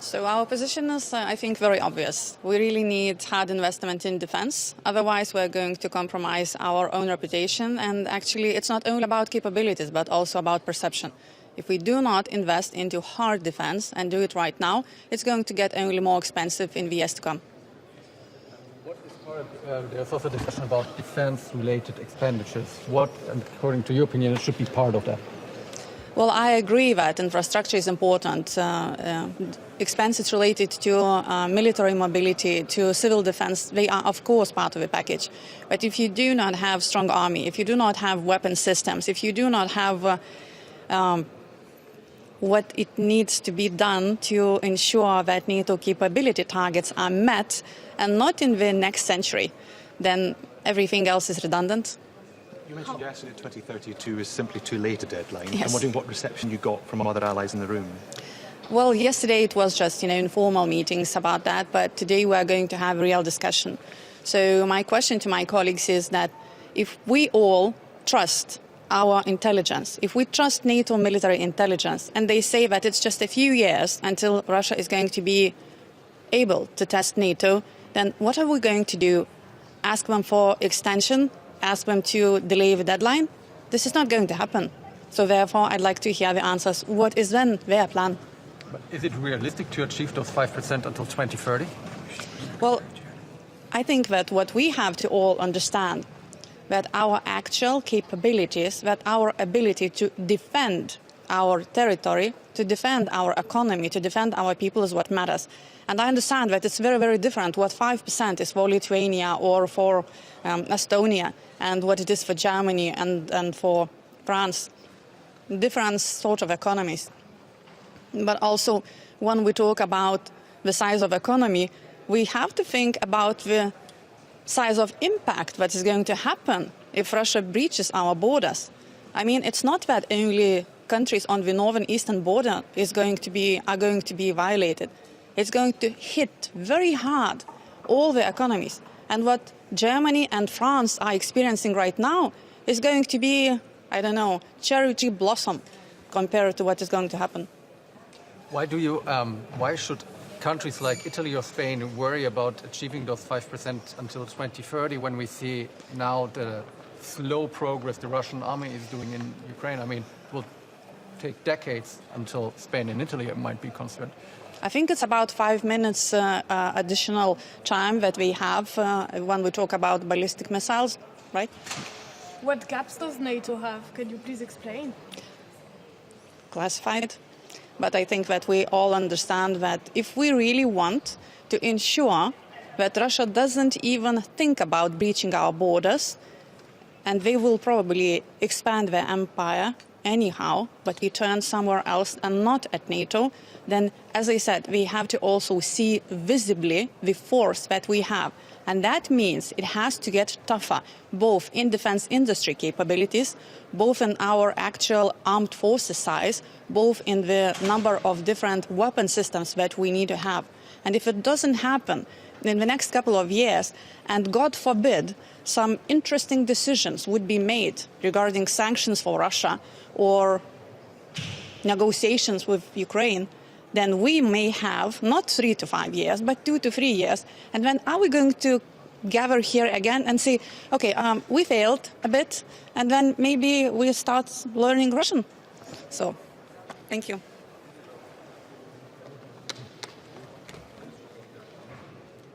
So our position is, I think, very obvious. We really need hard investment in defense. Otherwise, we're going to compromise our own reputation. And actually, it's not only about capabilities, but also about perception. If we do not invest into hard defense and do it right now, it's going to get only more expensive in the years to come. What is there's also discussion about defense-related expenditures. What, according to your opinion, should be part of that? Well, I agree that infrastructure is important. Expenses related to military mobility, to civil defense, they are, of course, part of the package. But if you do not have strong army, if you do not have weapon systems, if you do not have what it needs to be done to ensure that NATO capability targets are met, and not in the next century, then everything else is redundant. You mentioned yesterday that 2032 is simply too late a deadline. Yes. I'm wondering what reception you got from other allies in the room. Well, yesterday it was just, informal meetings about that, but today we are going to have a real discussion. So my question to my colleagues is that if we all trust our intelligence, if we trust NATO military intelligence, and they say that it's just a few years until Russia is going to be able to test NATO, then what are we going to do? Ask them for extension? Ask them to delay the deadline? This is not going to happen. So therefore, I'd like to hear the answers. What is then their plan? But is it realistic to achieve those 5% until 2030? Well, I think that what we have to all understand, that our actual capabilities, that our ability to defend our territory, to defend our economy, to defend our people is what matters. And I understand that it's very, very different what 5% is for Lithuania or for Estonia and what it is for Germany and for France. Different sort of economies. But also, when we talk about the size of economy, we have to think about the size of impact that is going to happen if Russia breaches our borders. I mean, it's not that only countries on the northern eastern border are going to be violated. It's going to hit very hard all the economies. And what Germany and France are experiencing right now is going to be, I don't know, cherry tree blossom compared to what is going to happen. Why should countries like Italy or Spain worry about achieving those 5% until 2030 when we see now the slow progress the Russian army is doing in Ukraine? I mean, it will take decades until Spain and Italy might be concerned. I think it's about 5 minutes additional time that we have when we talk about ballistic missiles, right? What gaps does NATO have? Can you please explain? Classified. But I think that we all understand that if we really want to ensure that Russia doesn't even think about breaching our borders, and they will probably expand their empire anyhow, but return somewhere else and not at NATO, then, as I said, we have to also see visibly the force that we have. And that means it has to get tougher, both in defense industry capabilities, both in our actual armed forces size, both in the number of different weapon systems that we need to have. And if it doesn't happen in the next couple of years, and God forbid, some interesting decisions would be made regarding sanctions for Russia or negotiations with Ukraine, then we may have not 3 to 5 years, but 2 to 3 years. And then are we going to gather here again and say, okay, we failed a bit, and then maybe we start learning Russian? So, thank you.